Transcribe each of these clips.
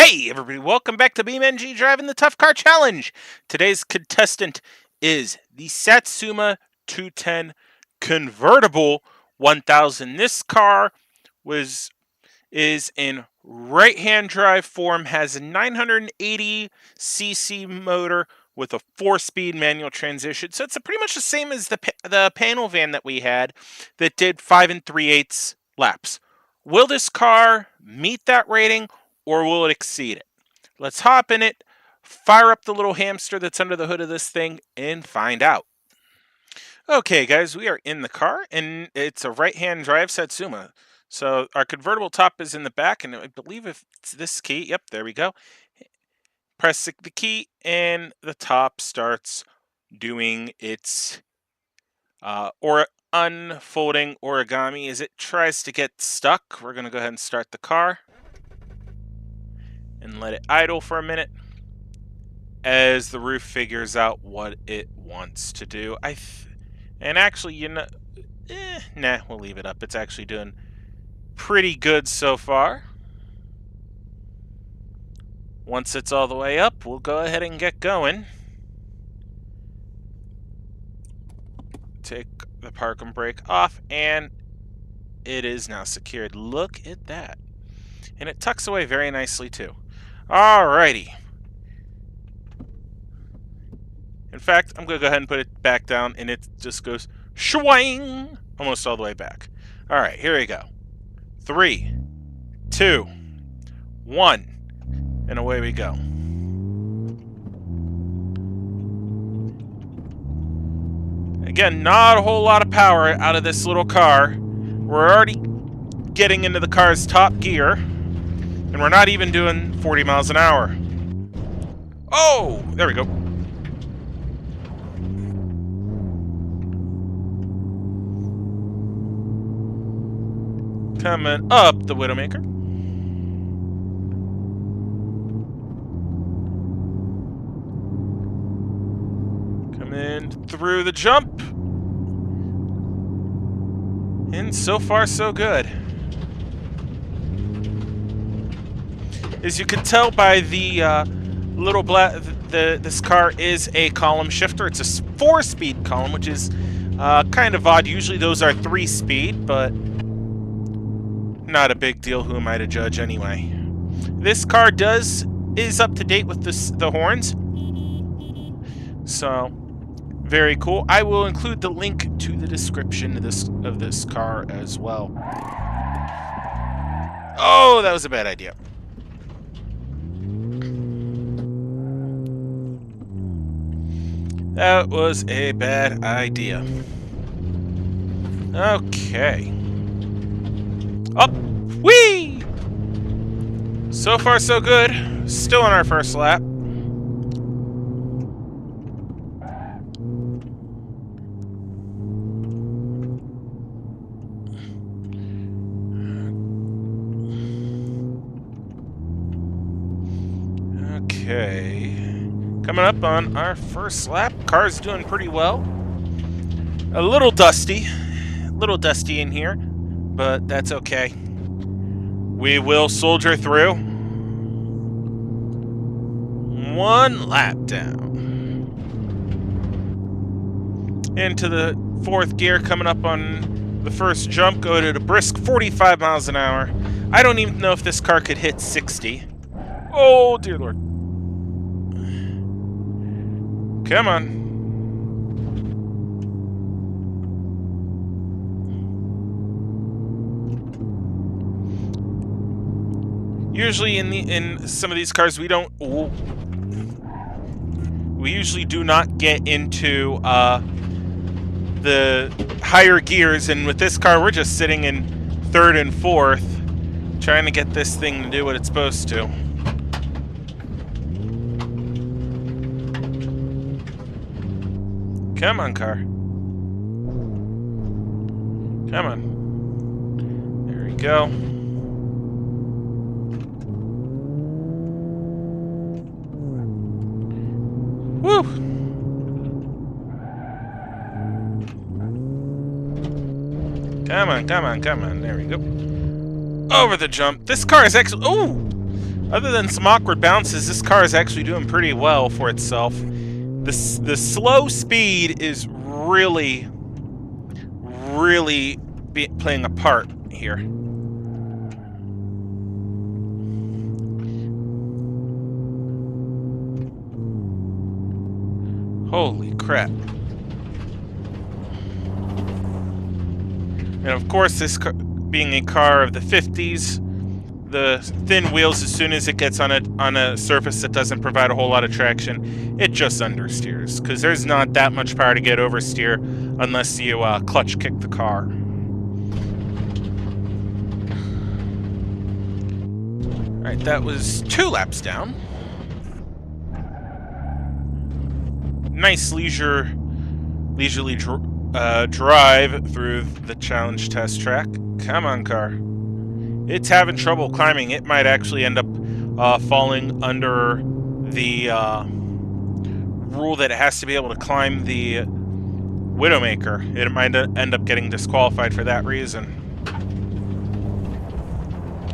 Hey everybody, welcome back to BeamNG.drive in the Tough Car Challenge. Today's contestant is the Satsuma 210 Convertible 1000. This car is in right-hand drive form, has a 980cc motor with a 4-speed manual transmission. So it's pretty much the same as the panel van that we had that did 5 3/8 laps. Will this car meet that rating, or will it exceed it? Let's hop in it, fire up the little hamster that's under the hood of this thing, and find out. Okay, guys, we are in the car, and it's a right-hand drive Satsuma. So our convertible top is in the back, and I believe if it's this key, yep, there we go. Press the key, and the top starts doing its unfolding origami as it tries to get stuck. We're going to go ahead and start the car and let it idle for a minute as the roof figures out what it wants to do. And actually, nah, we'll leave it up. It's actually doing pretty good so far. Once it's all the way up, we'll go ahead and get going. Take the park and brake off, and it is now secured. Look at that. And it tucks away very nicely too. Alrighty. In fact, I'm going to go ahead and put it back down, and it just goes shwang almost all the way back. Alright, here we go. 3, 2, 1, and away we go. Again, not a whole lot of power out of this little car. We're already getting into the car's top gear, and we're not even doing 40 miles an hour. Oh, there we go. Coming up the Widowmaker. Coming through the jump. And so far, so good. As you can tell by the little this car is a column shifter. It's a 4-speed column, which is kind of odd. Usually those are 3-speed, but not a big deal. Who am I to judge anyway? This car is up to date with the horns, so very cool. I will include the link to the description of this car as well. Oh, that was a bad idea. That was a bad idea. Okay. Up! Whee! So far, so good. Still on our first lap. Okay. Coming up on our first lap. Car's doing pretty well. A little dusty. In here, but that's okay. We will soldier through. 1 lap down. Into the 4th gear, coming up on the first jump, go at a brisk 45 miles an hour. I don't even know if this car could hit 60. Oh, dear Lord. Come on. Usually in some of these cars we usually do not get into the higher gears, and with this car we're just sitting in 3rd and 4th trying to get this thing to do what it's supposed to. Come on, car. Come on. There we go. Woo! Come on, come on, come on. There we go. Over the jump. This car is actually... Ooh! Other than some awkward bounces, this car is actually doing pretty well for itself. The slow speed is really playing a part here. Holy crap. And of course, this car, being a car of the 50s, the thin wheels, as soon as it gets on a surface that doesn't provide a whole lot of traction, it just understeers, because there's not that much power to get oversteer unless you clutch kick the car. Alright, that was 2 laps down. Nice leisurely drive through the challenge test track. Come on, car. It's having trouble climbing. It might actually end up falling under the rule that it has to be able to climb the Widowmaker. It might end up getting disqualified for that reason.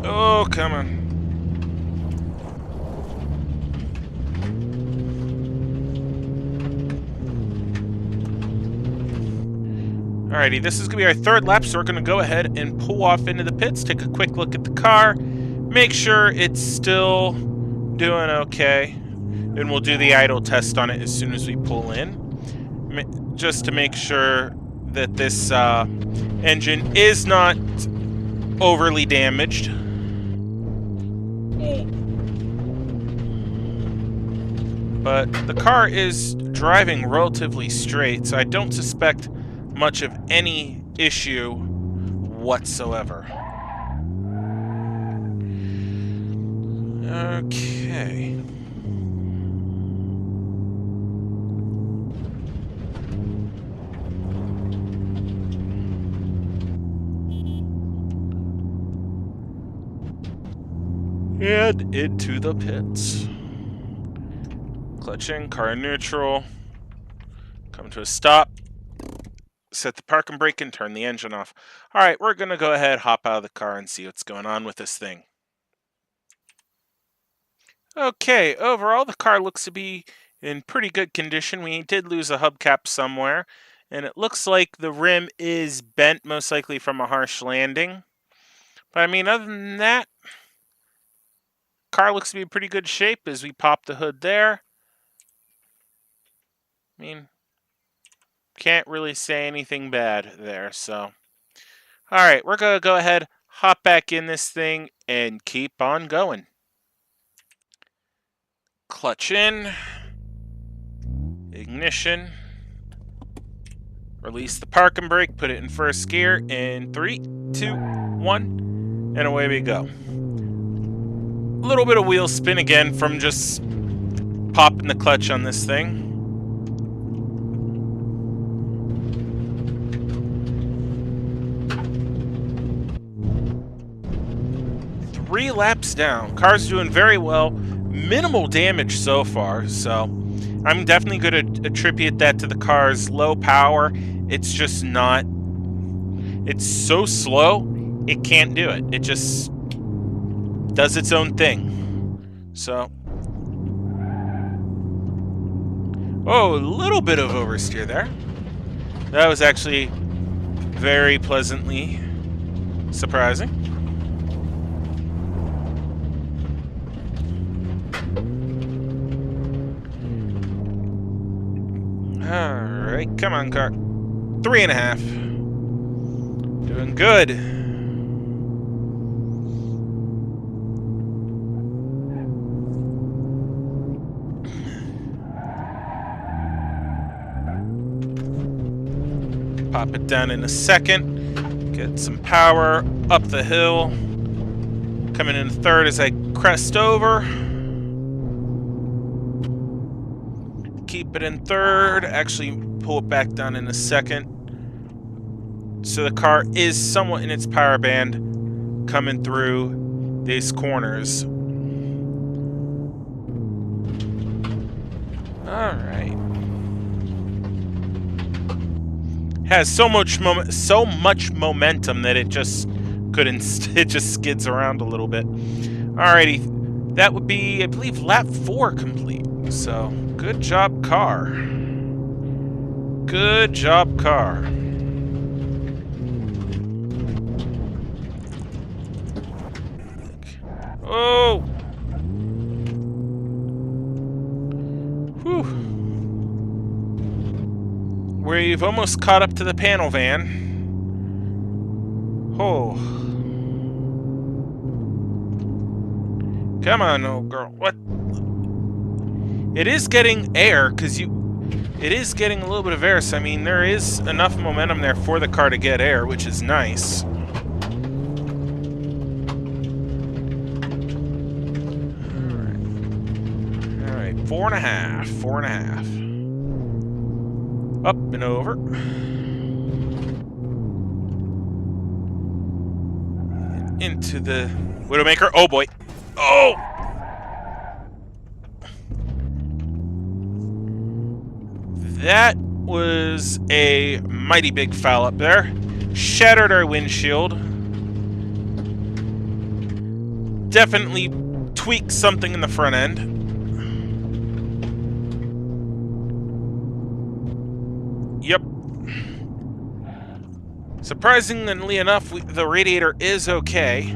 Oh, come on. Alrighty, this is going to be our 3rd lap, so we're going to go ahead and pull off into the pits, take a quick look at the car, make sure it's still doing okay, and we'll do the idle test on it as soon as we pull in, just to make sure that this engine is not overly damaged. But the car is driving relatively straight, so I don't suspect much of any issue whatsoever. Okay. And into the pits. Clutch in, car neutral. Come to a stop. Set the parking brake and turn the engine off. Alright, we're going to go ahead, hop out of the car and see what's going on with this thing. Okay, overall the car looks to be in pretty good condition. We did lose a hubcap somewhere, and it looks like the rim is bent, most likely from a harsh landing. But I mean, other than that, car looks to be in pretty good shape as we pop the hood there. I mean, can't really say anything bad there, so. Alright, we're going to go ahead, hop back in this thing, and keep on going. Clutch in. Ignition. Release the parking brake, put it in 1st gear, in 3, 2, 1, and away we go. A little bit of wheel spin again from just popping the clutch on this thing. Three laps down. Car's doing very well. Minimal damage so far, so I'm definitely going to attribute that to the car's low power. It's just not... It's so slow, it can't do it. It just does its own thing. So... Oh, a little bit of oversteer there. That was actually very pleasantly surprising. Alright, come on, car. 3.5. Doing good. Pop it down in a second. Get some power up the hill. Coming in 3rd as I crest over. Keep it in 3rd. Actually, pull it back down in a second. So the car is somewhat in its power band coming through these corners. Alright. Has so much momentum that it just couldn't. It just skids around a little bit. Alrighty, That would be, I believe, lap 4 complete. So, good job, car. Good job, car. Oh! Whew. We've almost caught up to the panel van. Oh. Come on, old girl. What? It is getting air, because it is getting a little bit of air, so I mean, there is enough momentum there for the car to get air, which is nice. Alright, 4.5, 4.5. Up and over. Into the Widowmaker. Oh boy. Oh! That was a mighty big foul up there. Shattered our windshield. Definitely tweaked something in the front end. Yep. Surprisingly enough, the radiator is okay.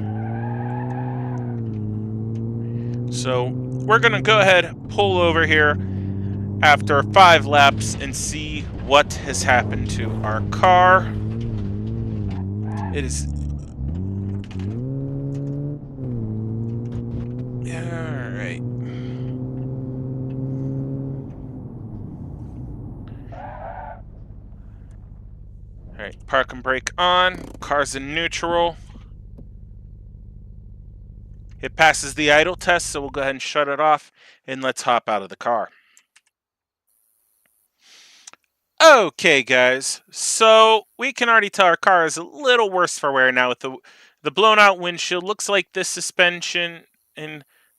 So we're going to go ahead, pull over here after 5 laps and see what has happened to our car. It is... Alright. Alright, park and brake on. Car's in neutral. It passes the idle test, so we'll go ahead and shut it off, and let's hop out of the car. Okay, guys, so we can already tell our car is a little worse for wear now with the blown out windshield. Looks like this suspension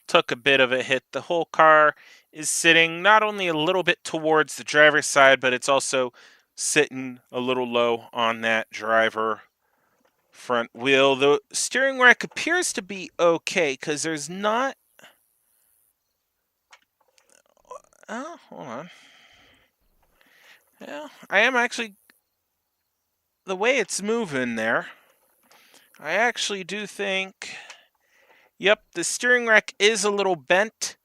took a bit of a hit. The whole car is sitting not only a little bit towards the driver's side, but it's also sitting a little low on that driver front wheel. The steering rack appears to be okay because there's not... Oh, hold on. Yeah, I am actually... The way it's moving there, I actually do think... Yep, the steering rack is a little bent.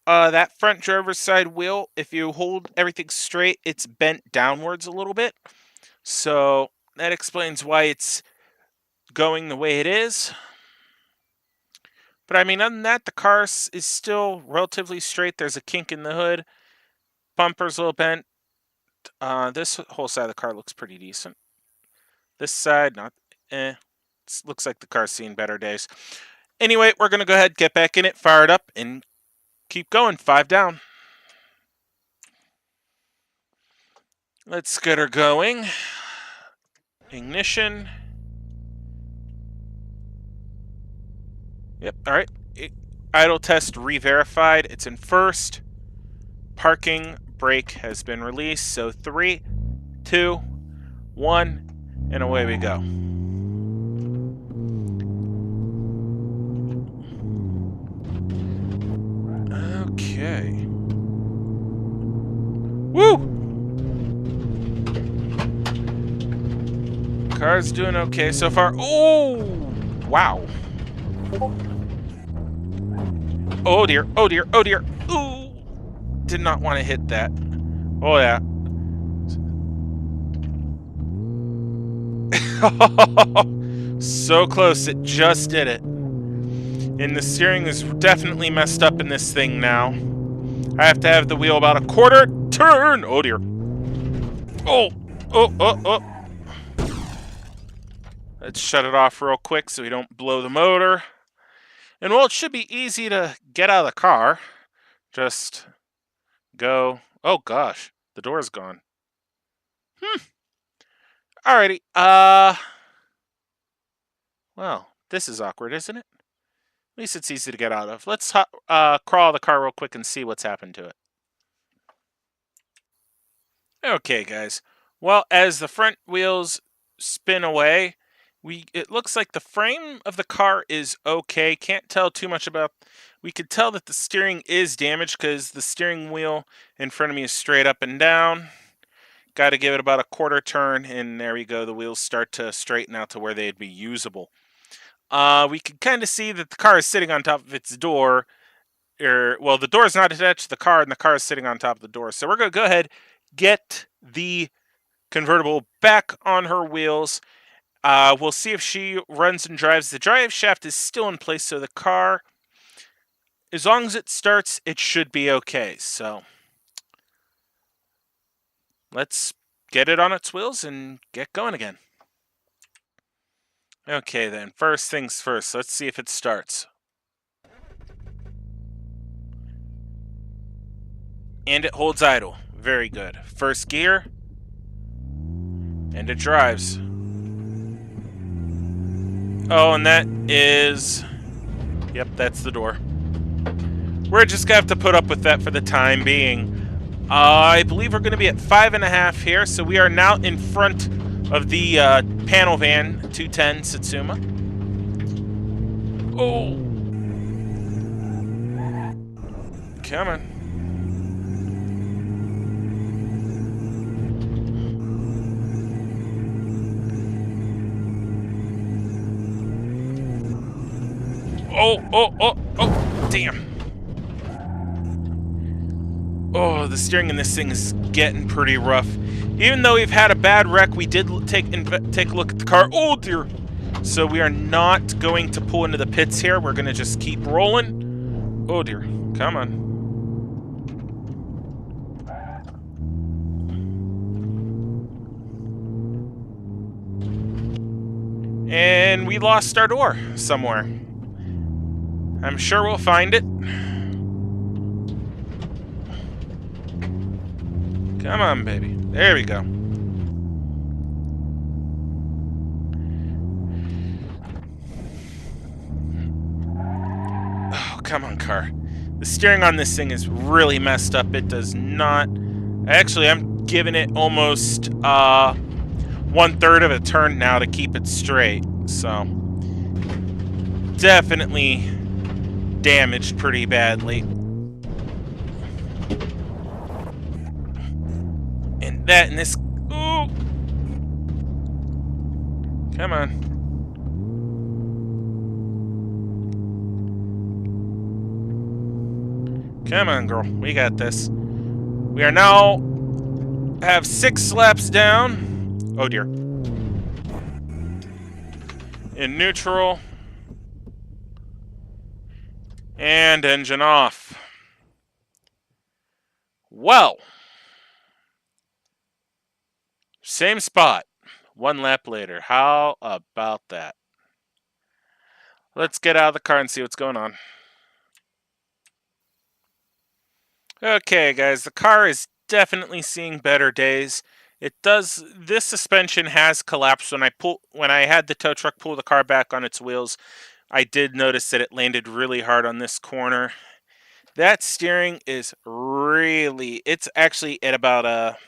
That front driver's side wheel, if you hold everything straight, it's bent downwards a little bit. So that explains why it's going the way it is. But I mean, other than that, the car is still relatively straight. There's a kink in the hood. Bumper's a little bent. This whole side of the car looks pretty decent. This side, not... looks like the car's seen better days. Anyway, we're going to go ahead, get back in it, fire it up, and keep going. 5 down. Let's get her going. Ignition. Yep, alright. Idle test re-verified. It's in first. Parking brake has been released. So 3, 2, 1, and away we go. Okay. Woo! Car's doing okay so far. Oh! Wow. Oh dear, oh dear, oh dear. Ooh! Did not want to hit that. Oh yeah. So close, it just did it. And the steering is definitely messed up in this thing now. I have to have the wheel about a quarter turn. Oh dear. Oh, oh, oh, oh. Let's shut it off real quick so we don't blow the motor. And well, it should be easy to get out of the car. Just go. Oh gosh, the door's gone. Alrighty. Well, this is awkward, isn't it? At least it's easy to get out of. Let's crawl the car real quick and see what's happened to it. Okay, guys. Well, as the front wheels spin away, It looks like the frame of the car is okay. Can't tell too much about. We could tell that the steering is damaged because the steering wheel in front of me is straight up and down. Got to give it about a quarter turn, and there we go. The wheels start to straighten out to where they'd be usable. We can kind of see that the car is sitting on top of its door. Well, the door is not attached to the car, and the car is sitting on top of the door. So we're going to go ahead, get the convertible back on her wheels. We'll see if she runs and drives. The drive shaft is still in place, so the car, as long as it starts, it should be okay. So let's get it on its wheels and get going again. Okay then, first things first, let's see if it starts. And it holds idle. Very good. First gear. And it drives. Oh, and that is... Yep, that's the door. We're just going to have to put up with that for the time being. I believe we're going to be at 5.5 here, so we are now in front of the panel van 210 Satsuma. Oh! Come on. Oh, damn. Oh, the steering in this thing is getting pretty rough. Even though we've had a bad wreck, we did take a look at the car. Oh, dear. So we are not going to pull into the pits here. We're going to just keep rolling. Oh, dear. Come on. And we lost our door somewhere. I'm sure we'll find it. Come on, baby. There we go. Oh, come on, car. The steering on this thing is really messed up. It does not... Actually, I'm giving it almost 1/3 of a turn now to keep it straight. So, definitely damaged pretty badly. And that and this... Ooh! Come on. Come on, girl. We got this. We are now... have 6 laps down. Oh, dear. In neutral. And engine off. Well. Same spot. 1 lap later. How about that? Let's get out of the car and see what's going on. Okay, guys. The car is definitely seeing better days. It does. This suspension has collapsed when I had the tow truck pull the car back on its wheels. I did notice that it landed really hard on this corner. That steering is really... It's actually at about a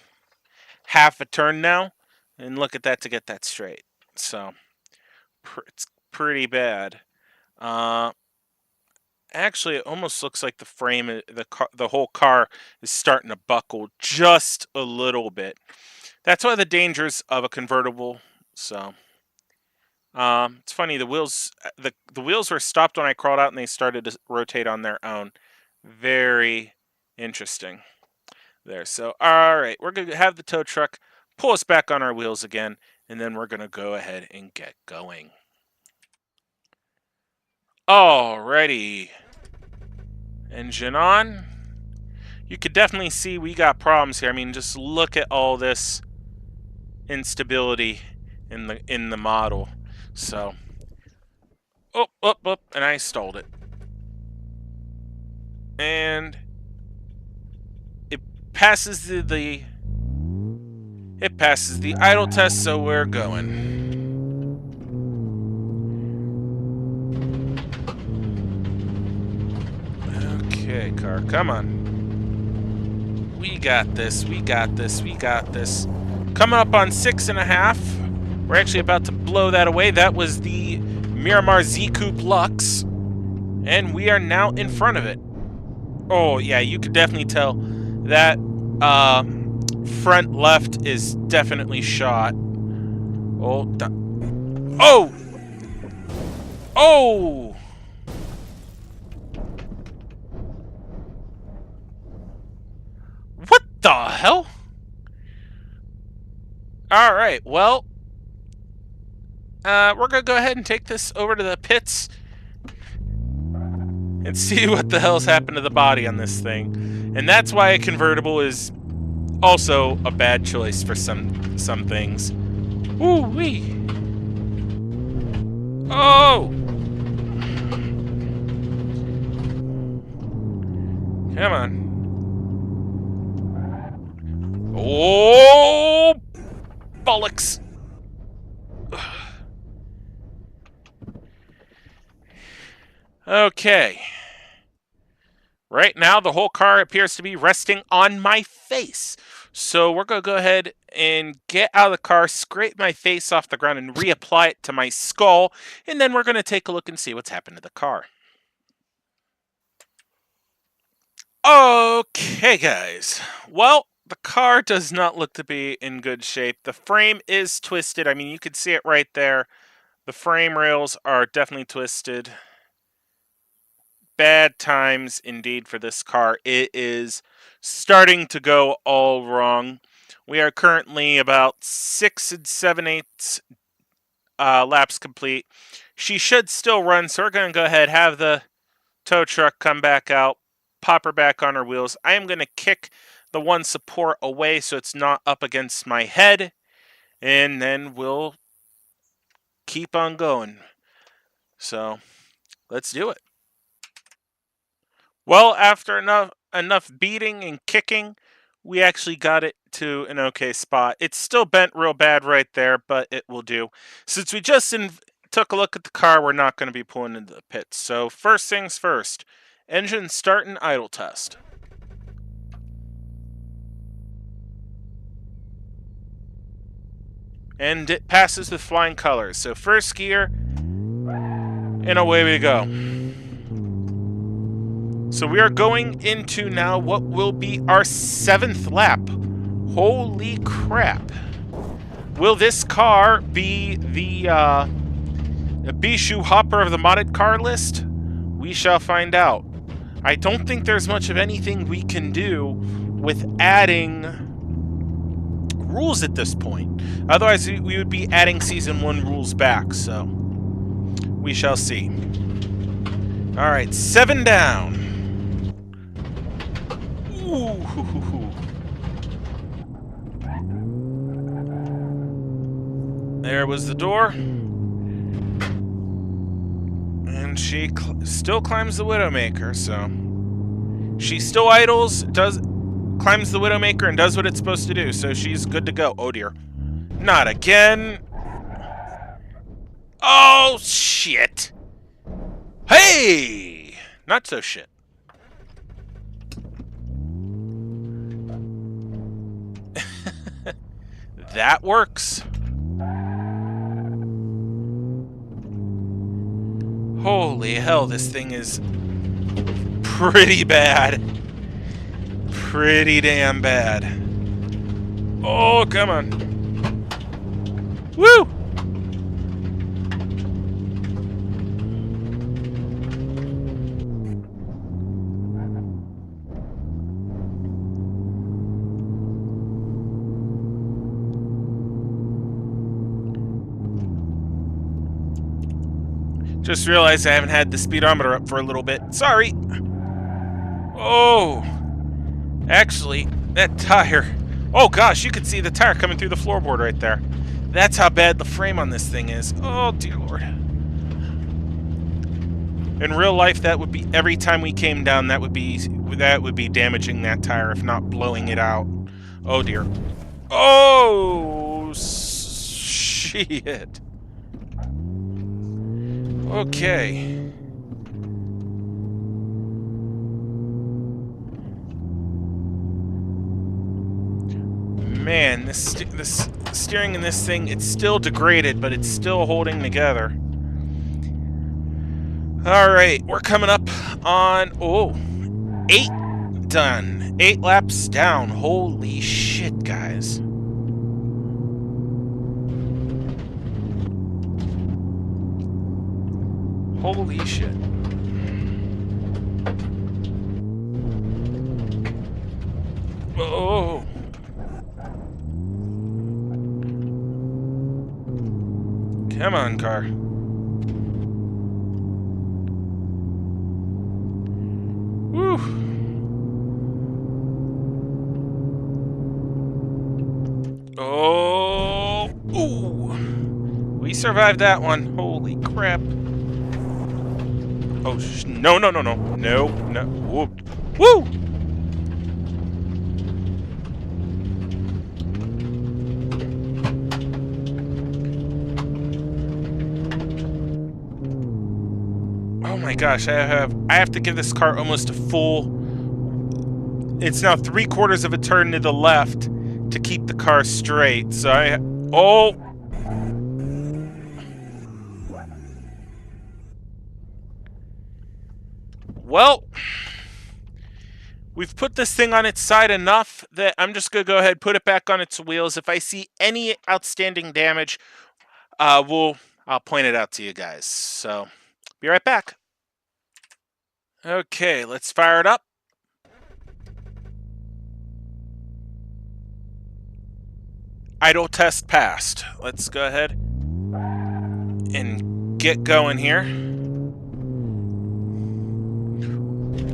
half a turn now. And look at that to get that straight. So, it's pretty bad. Actually, it almost looks like the frame, the whole car is starting to buckle just a little bit. That's one of the dangers of a convertible. So, it's funny. The wheels were stopped when I crawled out, and they started to rotate on their own. Very interesting. There. So, all right, we're gonna have the tow truck pull us back on our wheels again, and then we're gonna go ahead and get going. Alrighty. Engine on. You could definitely see we got problems here. I mean, just look at all this instability in the model. So, oh, and I stalled it. And it passes the idle test, so we're going. Okay, car, come on. We got this, we got this, we got this. Coming up on 6.5. We're actually about to blow that away. That was the Miramar Z-Coupe Lux. And we are now in front of it. Oh, yeah, you could definitely tell that front left is definitely shot. Oh, oh! Oh! What the hell? Alright, well, we're gonna go ahead and take this over to the pits and see what the hell's happened to the body on this thing. And that's why a convertible is also a bad choice for some things. Ooh-wee! Oh! Come on. Oh! Bollocks! Okay. Right now, the whole car appears to be resting on my face. So we're going to go ahead and get out of the car, scrape my face off the ground, and reapply it to my skull. And then we're going to take a look and see what's happened to the car. Okay, guys. Well, the car does not look to be in good shape. The frame is twisted. I mean, you can see it right there. The frame rails are definitely twisted. Bad times indeed for this car. It is starting to go all wrong. We are currently about 6 7/8 laps complete. She should still run, so we're going to go ahead, have the tow truck come back out, pop her back on her wheels. I am going to kick the one support away so it's not up against my head, and then we'll keep on going. So, let's do it. Well, after enough beating and kicking, we actually got it to an okay spot. It's still bent real bad right there, but it will do. Since we just took a look at the car, we're not going to be pulling into the pits. So first things first, engine start and idle test. And it passes with flying colors. So first gear, and away we go. So we are going into now what will be our 7th lap. Holy crap. Will this car be the Bishu Hopper of the modded car list? We shall find out. I don't think there's much of anything we can do with adding rules at this point. Otherwise, we would be adding Season 1 rules back, so we shall see. Alright, 7 down. Ooh. There was the door. And she still climbs the Widowmaker, so she still idles, climbs the Widowmaker and does what it's supposed to do, so she's good to go. Oh dear. Not again. Oh, shit. Hey! Not so shit. That works. Holy hell, this thing is pretty bad. Pretty damn bad. Oh, come on. Woo! Just realized I haven't had the speedometer up for a little bit. Sorry. Oh. Actually, that tire. Oh gosh, you can see the tire coming through the floorboard right there. That's how bad the frame on this thing is. Oh dear Lord. In real life, that would be every time we came down. That would be damaging that tire, if not blowing it out. Oh dear. Oh shit. Okay. Man, this steering in this thing, it's still degraded, but it's still holding together. Alright, we're coming up on, 8 done. 8 laps down. Holy shit, guys. Holy shit. Oh. Come on, car. Woo. Oh. Ooh. We survived that one. Holy crap. Oh, no, no, no, no. No, no. Woo. Woo! Oh my gosh, I have to give this car almost a full... It's now 3/4 of a turn to the left to keep the car straight. So oh! Well, we've put this thing on its side enough that I'm just going to go ahead and put it back on its wheels. If I see any outstanding damage, I'll point it out to you guys. So, be right back. Okay, let's fire it up. Idle test passed. Let's go ahead and get going here.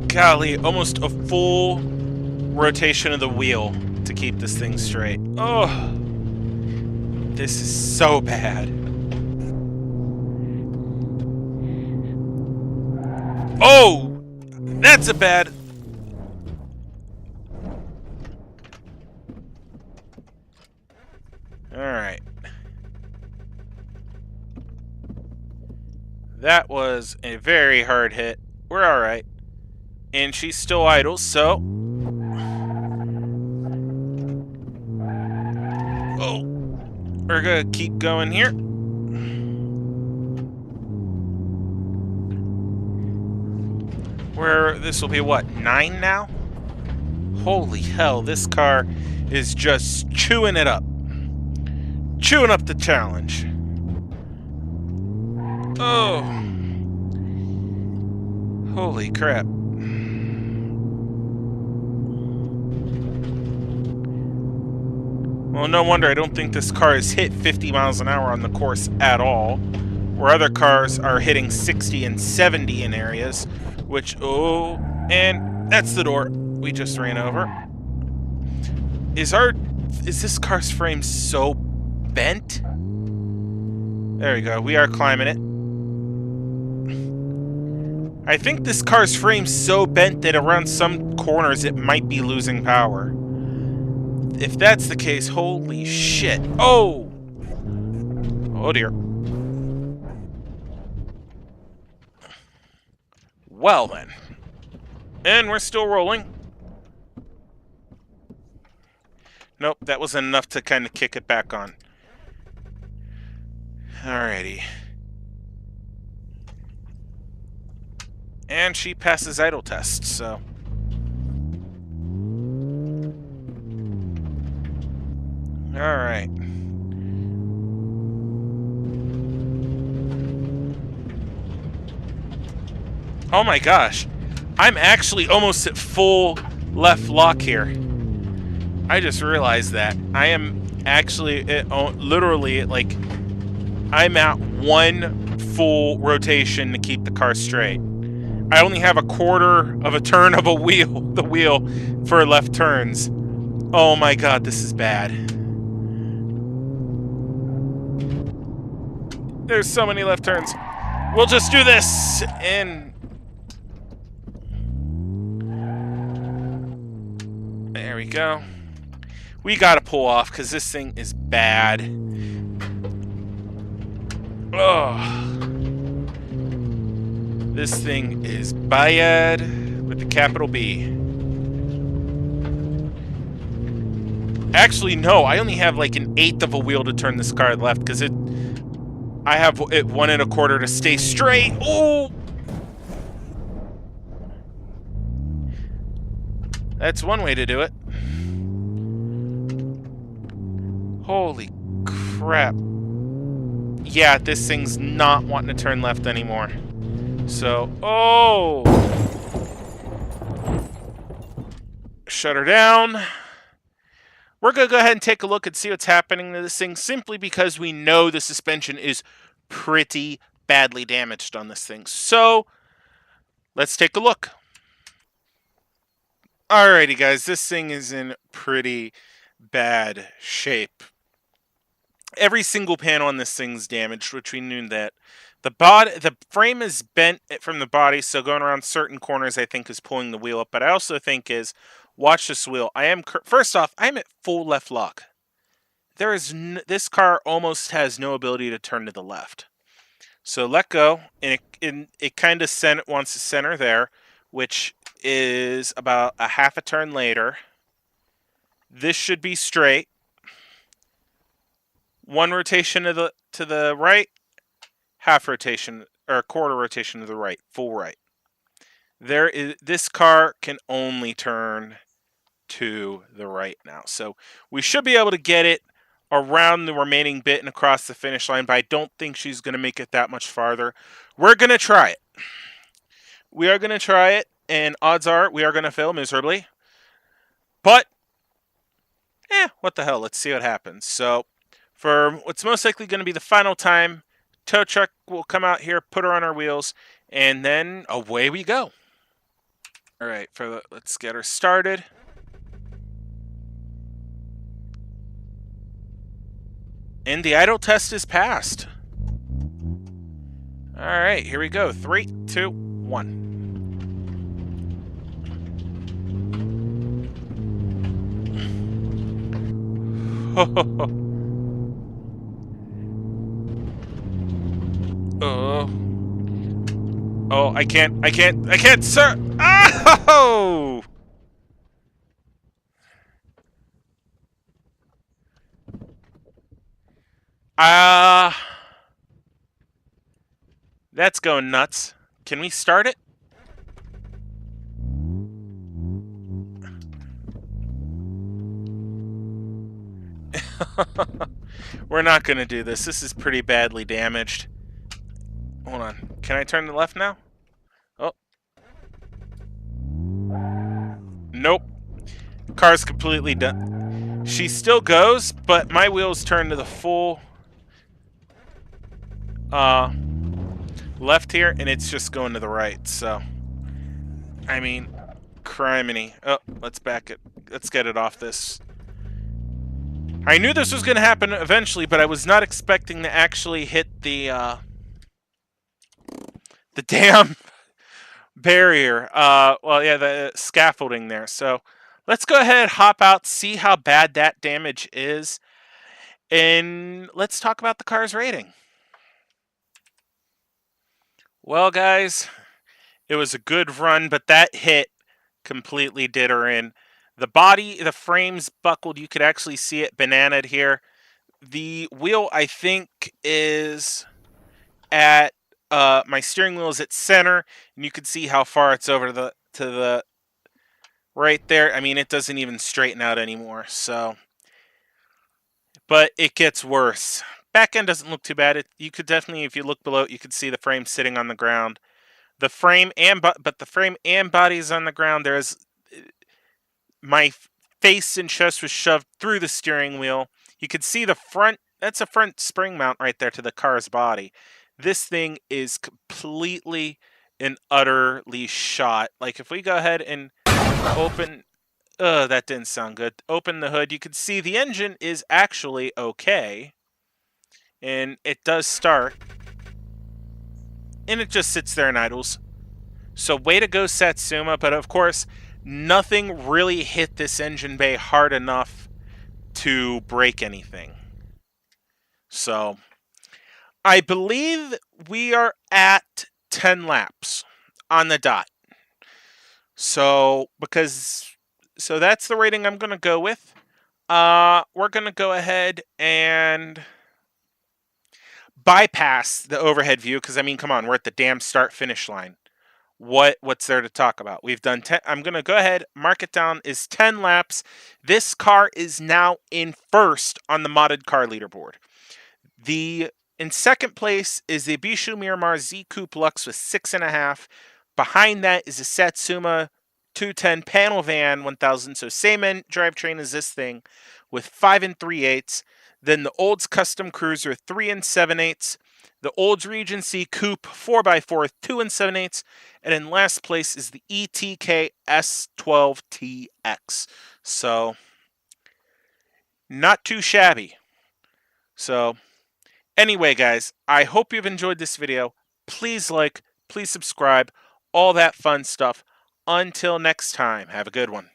Golly, almost a full rotation of the wheel to keep this thing straight. Oh, this is so bad. Oh, that's a bad... Alright. That was a very hard hit. We're alright. And she's still idle, so... Oh. We're gonna keep going here. Where this will be, what, 9 now? Holy hell, this car is just chewing it up. Chewing up the challenge. Oh. Holy crap. Well, no wonder I don't think this car has hit 50 miles an hour on the course at all. Where other cars are hitting 60 and 70 in areas. Which, oh, and that's the door we just ran over. Is this car's frame so bent? There we go. We are climbing it. I think this car's frame's so bent that around some corners it might be losing power. If that's the case, holy shit. Oh! Oh dear. Well then. And we're still rolling. Nope, that wasn't enough to kind of kick it back on. Alrighty. And she passes idle test, so... Alright. Oh my gosh. I'm actually almost at full left lock here. I just realized that. I am actually literally like... I'm at 1 full rotation to keep the car straight. I only have 1/4 of a turn of the wheel for left turns. Oh my god, this is bad. There's so many left turns. We'll just do this and... There we go. We gotta pull off because this thing is bad. Oh. This thing is bad with the capital B. Actually, no, I only have like an eighth of a wheel to turn this car left because I have it 1 1/4 to stay straight. Oh! That's one way to do it. Holy crap. Yeah, this thing's not wanting to turn left anymore. So, oh! Shut her down. We're going to go ahead and take a look and see what's happening to this thing simply because we know the suspension is pretty badly damaged on this thing. So, let's take a look. Alrighty, guys, this thing is in pretty bad shape. Every single panel on this thing's damaged, which we knew that. The frame is bent from the body, so going around certain corners, I think, is pulling the wheel up. But I also think is, watch this wheel. First off, I'm at full left lock. This car almost has no ability to turn to the left. So let go, and it kind of wants to center there, which is about a half a turn later. This should be straight. One rotation to the right, half rotation or quarter rotation to the right, full right. This car can only turn to the right now. So we should be able to get it around the remaining bit and across the finish line, but I don't think she's going to make it that much farther. We're going to try it. We are going to try it, and odds are we are going to fail miserably. But, what the hell? Let's see what happens. So, for what's most likely going to be the final time, tow truck will come out here, put her on our wheels, and then away we go. All right, let's get her started. And the idle test is passed. All right, here we go. 3, 2, 1. Oh, I can't, sir. Oh! That's going nuts. Can we start it? We're not going to do this. This is pretty badly damaged. Hold on. Can I turn to the left now? Oh. Nope. Car's completely done. She still goes, but my wheels turn to the full left here, and it's just going to the right. So, I mean, criminy. Oh, let's back it. Let's get it off this. I knew this was going to happen eventually, but I was not expecting to actually hit the damn barrier. Well, yeah, the scaffolding there. So let's go ahead, hop out, see how bad that damage is, and let's talk about the car's rating. Well, guys, it was a good run, but that hit completely did her in. The frame's buckled. You could actually see it bananaed here. The wheel, I think, is at my steering wheel is at center, and you can see how far it's over to the right there. I mean, it doesn't even straighten out anymore. So, but it gets worse. Back end doesn't look too bad. You could definitely, if you look below it, you could see the frame sitting on the ground. The frame but the frame and body is on the ground. My face and chest was shoved through the steering wheel. You could see the front. That's a front spring mount right there to the car's body. This thing is completely and utterly shot. Like, if we go ahead and open... that didn't sound good. Open the hood. You can see the engine is actually okay. And it does start. And it just sits there and idles. So, way to go, Satsuma. But, of course, nothing really hit this engine bay hard enough to break anything. So, I believe we are at 10 laps on the dot. So that's the rating I'm going to go with. we're going to go ahead and bypass the overhead view because, I mean, come on, we're at the damn start-finish line. What's there to talk about? We've done 10. I'm going to go ahead, mark it down is 10 laps. This car is now in first on the modded car leaderboard. In second place is the Bishu Miramar Z Coupe Lux with 6.5. Behind that is a Satsuma 210 panel van 1000, so same drivetrain as this thing, with 5 3/8. Then the Olds Custom Cruiser 3 7/8. The Olds Regency Coupe 4x4 2 7/8. And in last place is the ETK S12TX. So not too shabby. So anyway, guys, I hope you've enjoyed this video. Please like, please subscribe, all that fun stuff. Until next time, have a good one.